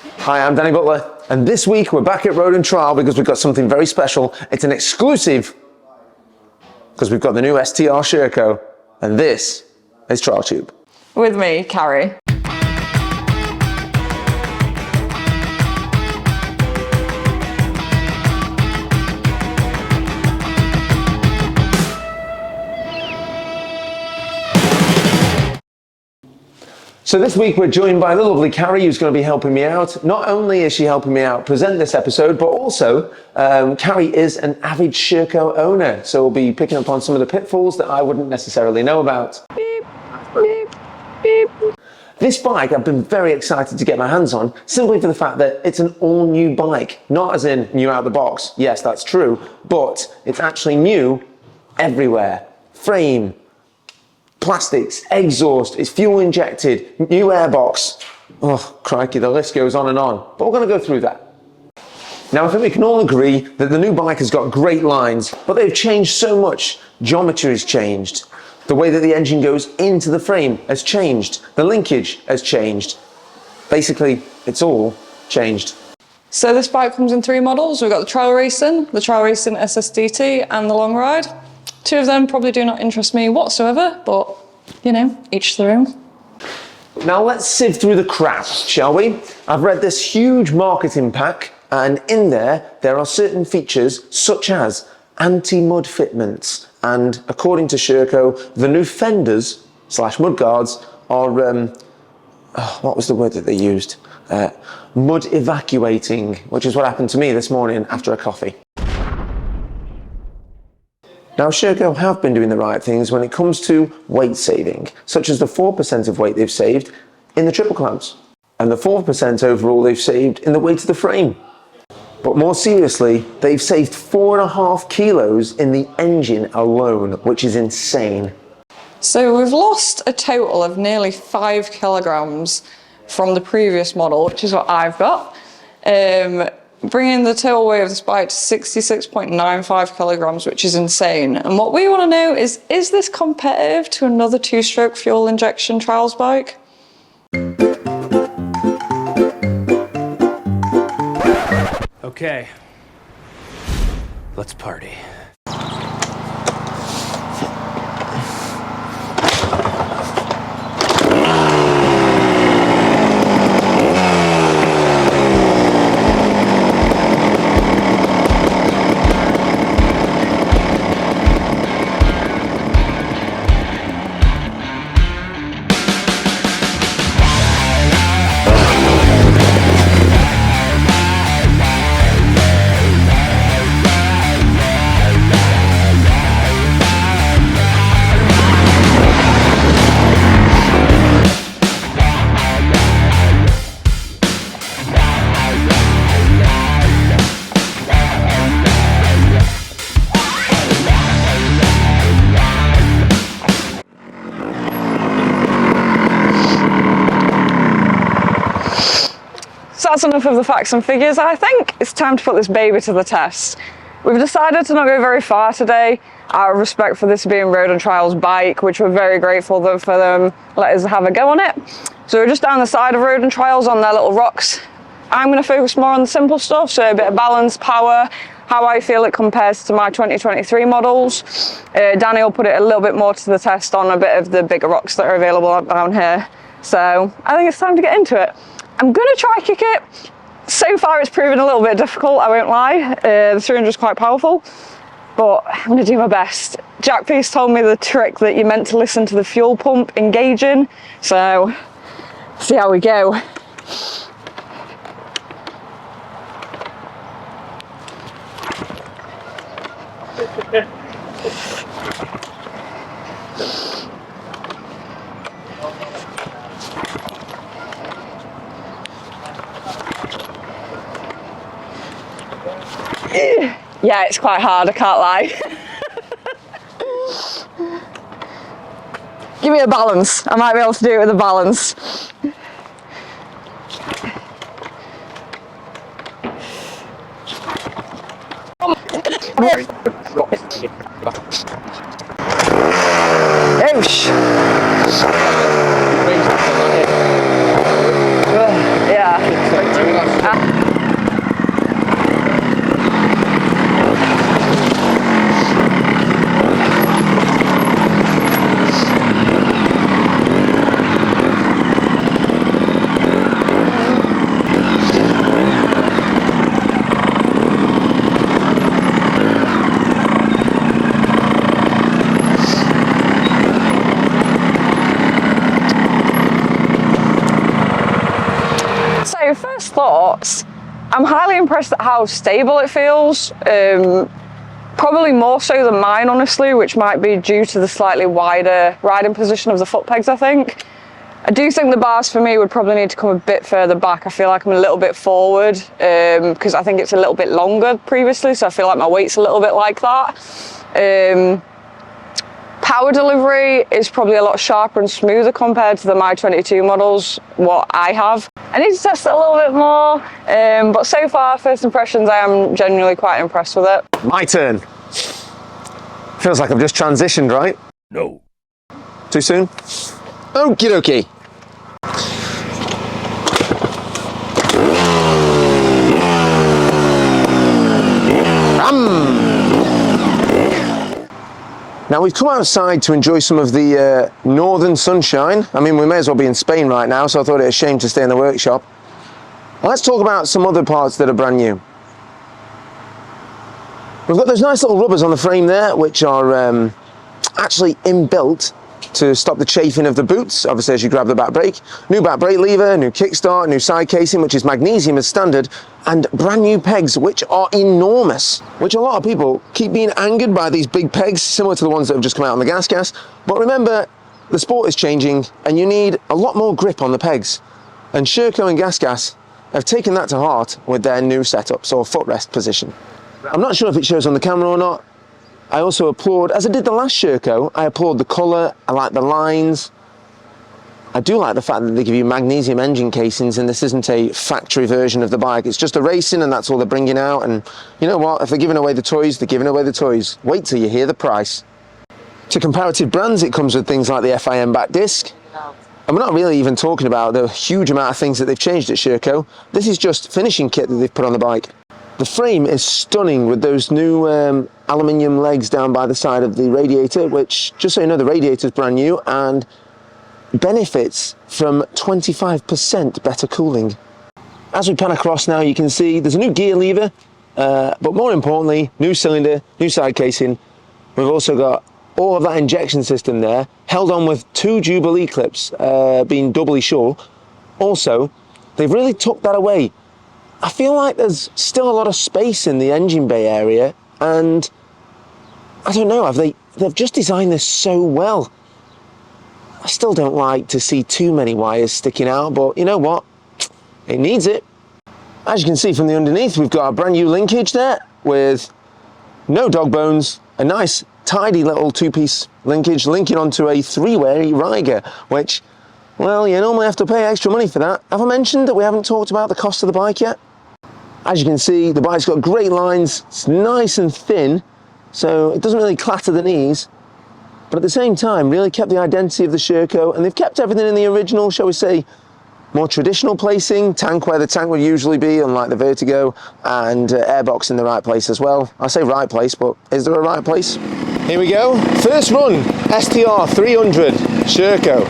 Hi, I'm Danny Butler, and this week we're back at Road and Trial because we've got something very special. It's an exclusive because we've got the new STR Sherco, and this is TrialTube. With me, Carrie. So this week we're joined by the lovely Carrie, who's going to be helping me out. Not only is she helping me out present this episode, but also Carrie is an avid Sherco owner, so we'll be picking up on some of the pitfalls that I wouldn't necessarily know about. Beep, beep, beep. This bike I've been very excited to get my hands on, simply for the fact that it's an all-new bike. Not as in new out the box, yes that's true, but it's actually new everywhere. Frame, plastics, exhaust, it's fuel injected, new airbox. Oh, crikey, the list goes on and on. But we're going to go through that. Now, I think we can all agree that the new bike has got great lines, but they've changed so much. Geometry has changed. The way that the engine goes into the frame has changed. The linkage has changed. Basically, it's all changed. So this bike comes in 3 models. We've got the Trial Racing SSDT, and the Long Ride. 2 of them probably do not interest me whatsoever, but, you know, each their own. Now let's sift through the crap, shall we? I've read this huge marketing pack, and in there are certain features such as anti-mud fitments, and according to Sherco, the new fenders / mudguards are, what was the word that they used? Mud evacuating, which is what happened to me this morning after a coffee. Now, Sherco have been doing the right things when it comes to weight saving, such as the 4% of weight they've saved in the triple clamps, and the 4% overall they've saved in the weight of the frame. But more seriously, they've saved 4.5 kilos in the engine alone, which is insane. So we've lost a total of nearly 5 kilograms from the previous model, which is what I've got. Bringing the total weight of this bike to 66.95 kilograms, which is insane. And what we want to know is this competitive to another 2-stroke fuel injection trials bike? Okay, let's party. So that's enough of the facts and figures. I think it's time to put this baby to the test. We've decided to not go very far today, out of respect for this being Road and Trial's bike, which we're very grateful for them let us have a go on it. So we're just down the side of Road and Trials on their little rocks. I'm going to focus more on the simple stuff, so a bit of balance, power, how I feel it compares to my 2023 models. Danny will put it a little bit more to the test on a bit of the bigger rocks that are available down here. So I think it's time to get into it. I'm going to try kick it. So far it's proven a little bit difficult, I won't lie. The 300 is quite powerful, but I'm going to do my best. Jack Peace told me the trick that you're meant to listen to the fuel pump engaging, so see how we go. Yeah, it's quite hard, I can't lie. Give me a balance. I might be able to do it with a balance. Ouch. Yeah. Okay, first thoughts. I'm highly impressed at how stable it feels. Probably more so than mine, honestly, which might be due to the slightly wider riding position of the foot pegs, I think. I do think the bars for me would probably need to come a bit further back. I feel like I'm a little bit forward because I think it's a little bit longer previously, so I feel like my weight's a little bit like that. Power delivery is probably a lot sharper and smoother compared to the My 22 models, what I have. I need to test it a little bit more, but so far, first impressions, I am genuinely quite impressed with it. My turn. Feels like I've just transitioned, right? No. Too soon? Okie dokie. Now we've come outside to enjoy some of the northern sunshine. I mean, we may as well be in Spain right now, so I thought it was a shame to stay in the workshop. Let's talk about some other parts that are brand new. We've got those nice little rubbers on the frame there, which are actually inbuilt to stop the chafing of the boots, obviously as you grab the back brake. New back brake lever, new kickstart, new side casing, which is magnesium as standard, and brand new pegs, which are enormous, which a lot of people keep being angered by these big pegs, similar to the ones that have just come out on the gas. But remember, the sport is changing, and you need a lot more grip on the pegs. And Sherco and Gas have taken that to heart with their new setups, or footrest position. I'm not sure if it shows on the camera or not. I also applaud, as I did the last Sherco, I applaud the colour, I like the lines. I do like the fact that they give you magnesium engine casings and this isn't a factory version of the bike. It's just a racing and that's all they're bringing out. And you know what, if they're giving away the toys, they're giving away the toys. Wait till you hear the price. To comparative brands, it comes with things like the FIM back disc. And we're not really even talking about the huge amount of things that they've changed at Sherco. This is just finishing kit that they've put on the bike. The frame is stunning with those new aluminium legs down by the side of the radiator, which, just so you know, the radiator is brand new and benefits from 25% better cooling. As we pan across now, you can see there's a new gear lever, but more importantly, new cylinder, new side casing. We've also got all of that injection system there, held on with 2 Jubilee clips, being doubly sure. Also, they've really tucked that away. I feel like there's still a lot of space in the engine bay area, and I don't know, they've just designed this so well. I still don't like to see too many wires sticking out, but you know what? It needs it. As you can see from the underneath, we've got a brand new linkage there with no dog bones, a nice tidy little 2-piece linkage linking onto a 3-way Riger, which, well, you normally have to pay extra money for that. Have I mentioned that we haven't talked about the cost of the bike yet? As you can see, the bike's got great lines, it's nice and thin, so it doesn't really clatter the knees, but at the same time, really kept the identity of the Sherco, and they've kept everything in the original, shall we say, more traditional placing, tank where the tank would usually be, unlike the Vertigo, and airbox in the right place as well. I say right place, but is there a right place? Here we go, first run, STR 300 Sherco.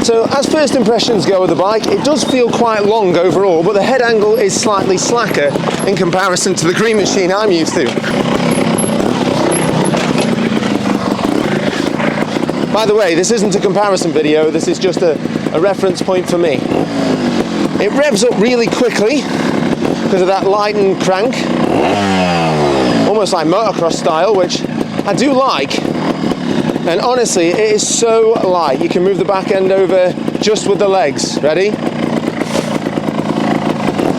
So as first impressions go with the bike, it does feel quite long overall, but the head angle is slightly slacker in comparison to the Green Machine I'm used to. By the way, this isn't a comparison video, this is just a reference point for me. It revs up really quickly because of that lightened crank, almost like motocross style, which I do like. And honestly, it is so light. You can move the back end over just with the legs. Ready?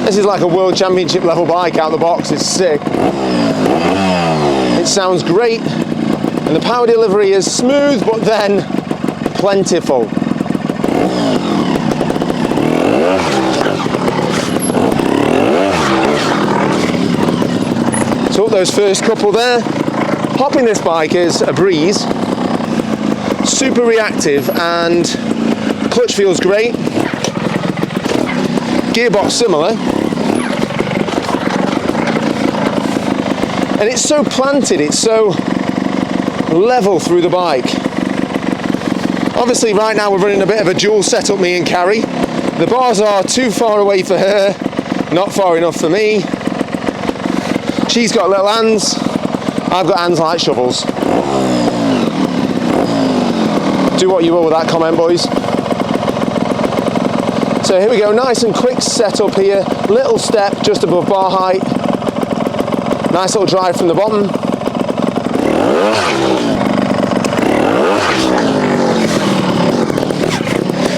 This is like a world championship level bike out the box. It's sick. It sounds great. And the power delivery is smooth, but then plentiful. So up those first couple there. Hopping this bike is a breeze. Super reactive, and clutch feels great. Gearbox similar. And it's so planted, it's so level through the bike. Obviously right now we're running a bit of a dual setup, me and Carrie. The bars are too far away for her, not far enough for me. She's got little hands, I've got hands like shovels. Do what you will with that comment, boys. So here we go, nice and quick setup here. Little step just above bar height. Nice little drive from the bottom.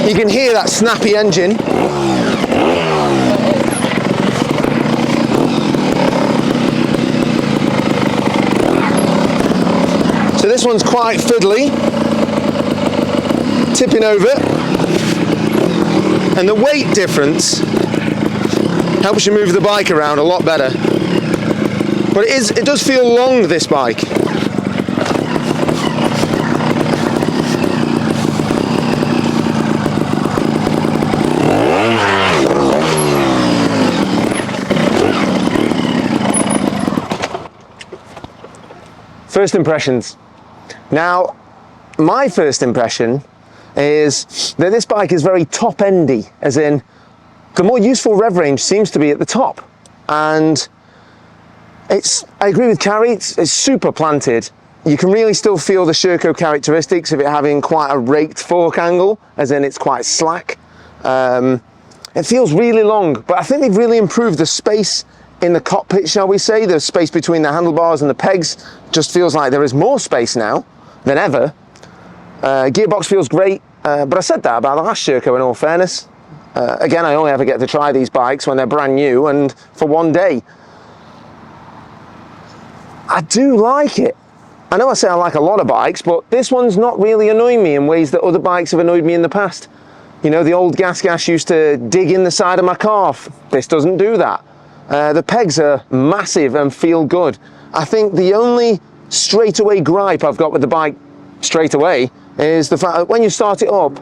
You can hear that snappy engine. So this one's quite fiddly, tipping over, and the weight difference helps you move the bike around a lot better. But it does feel long, this bike. First impressions. Now, my first impression is that this bike is very top-endy, as in the more useful rev range seems to be at the top. And I agree with Carrie, it's super planted. You can really still feel the Sherco characteristics of it having quite a raked fork angle, as in it's quite slack. It feels really long, but I think they've really improved the space in the cockpit, shall we say. The space between the handlebars and the pegs just feels like there is more space now than ever. Gearbox feels great, but I said that about the last Sherco in all fairness. Again, I only ever get to try these bikes when they're brand new and for one day. I do like it. I know I say I like a lot of bikes, but this one's not really annoying me in ways that other bikes have annoyed me in the past. You know, the old Gas used to dig in the side of my calf. This doesn't do that. The pegs are massive and feel good. I think the only straightaway gripe I've got with the bike straight away is the fact that when you start it up,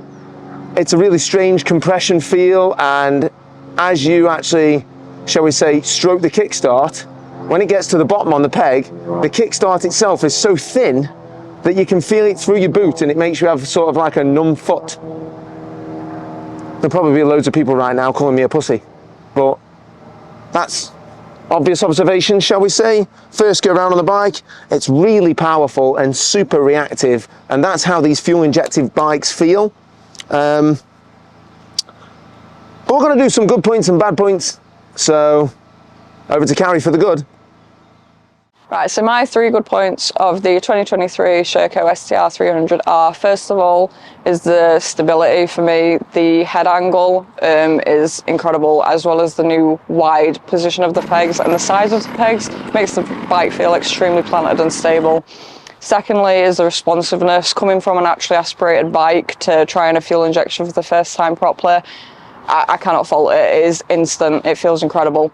it's a really strange compression feel, and as you actually, shall we say, stroke the kickstart, when it gets to the bottom on the peg, the kickstart itself is so thin that you can feel it through your boot, and it makes you have sort of like a numb foot. There'll probably be loads of people right now calling me a pussy, but that's obvious observation, shall we say. First go around on the bike, it's really powerful and super reactive, and that's how these fuel-injected bikes feel. But we're going to do some good points and bad points, so over to Carrie for the good. Right, so my 3 good points of the 2023 Sherco STR 300 are, first of all, is the stability for me. The head angle is incredible, as well as the new wide position of the pegs, and the size of the pegs makes the bike feel extremely planted and stable. Secondly is the responsiveness, coming from an actually aspirated bike to trying a fuel injection for the first time properly. I cannot fault it. It is instant, it feels incredible.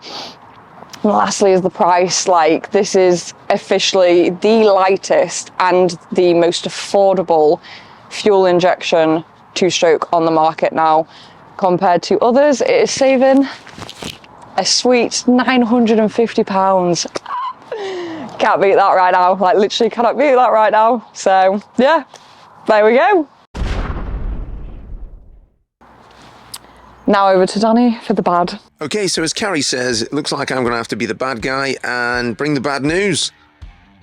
And lastly is the price. Like, this is officially the lightest and the most affordable fuel injection 2-stroke on the market now. Compared to others, it is saving a sweet £950. Can't beat that right now. Like, literally cannot beat that right now. So yeah, there we go. Now over to Danny for the bad. Okay, so as Carrie says, it looks like I'm going to have to be the bad guy and bring the bad news.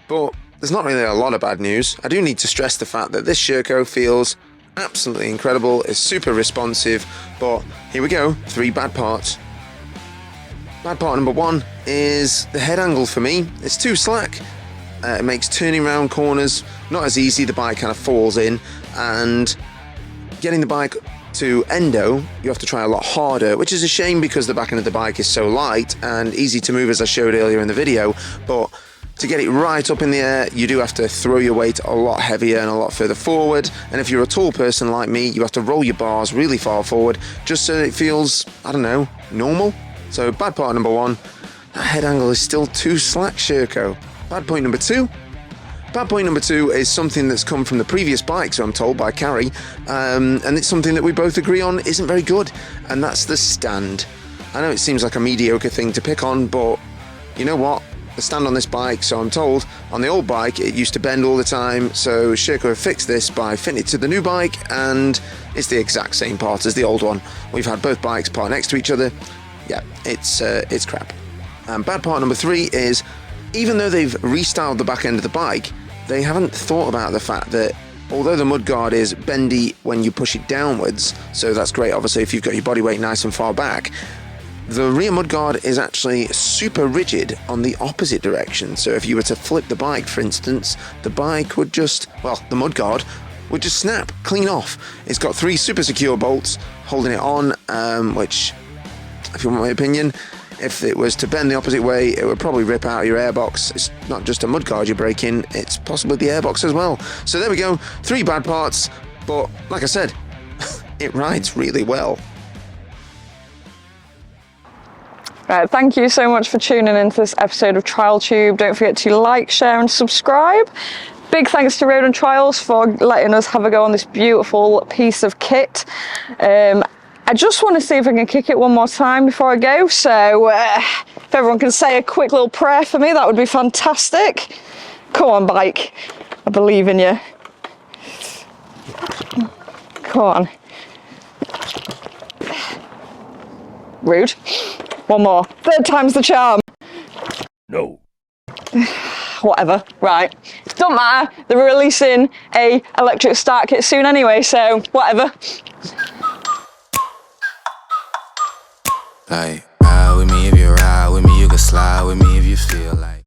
But there's not really a lot of bad news. I do need to stress the fact that this Sherco feels absolutely incredible, is super responsive, but here we go, 3 bad parts. Bad part number 1 is the head angle for me. It's too slack. It makes turning around corners not as easy, the bike kind of falls in, and getting the bike to endo, you have to try a lot harder, which is a shame because the back end of the bike is so light and easy to move, as I showed earlier in the video. But to get it right up in the air, you do have to throw your weight a lot heavier and a lot further forward. And if you're a tall person like me, you have to roll your bars really far forward just so it feels, I don't know, normal. So bad part number 1, that head angle is still too slack, Sherco. Bad point number 2. Bad point number 2 is something that's come from the previous bike, so I'm told by Carrie, and it's something that we both agree on isn't very good, and that's the stand. I know it seems like a mediocre thing to pick on, but you know what? The stand on this bike, so I'm told, on the old bike it used to bend all the time, so Sherco have fixed this by fitting it to the new bike, and it's the exact same part as the old one. We've had both bikes parked next to each other. Yeah, it's crap. And bad part number 3 is, even though they've restyled the back end of the bike, they haven't thought about the fact that although the mudguard is bendy when you push it downwards, so that's great obviously if you've got your body weight nice and far back, the rear mudguard is actually super rigid on the opposite direction. So if you were to flip the bike, for instance, the bike would just, well, the mudguard would just snap clean off. It's got 3 super secure bolts holding it on, which, if you want my opinion, if it was to bend the opposite way, it would probably rip out your airbox. It's not just a mudguard you're breaking, it's possibly the airbox as well. So there we go, 3 bad parts, but like I said, it rides really well. Right, thank you so much for tuning into this episode of TrialTube. Don't forget to like, share and subscribe. Big thanks to Road and Trials for letting us have a go on this beautiful piece of kit. I just want to see if I can kick it one more time before I go, so if everyone can say a quick little prayer for me, that would be fantastic. Come on, bike, I believe in you. Come on. Rude. One more. 3rd time's the charm. No. Whatever. Right. Don't matter. They're releasing a electric start kit soon anyway, so whatever. Like, ride with me if you ride with me, you can slide with me if you feel like.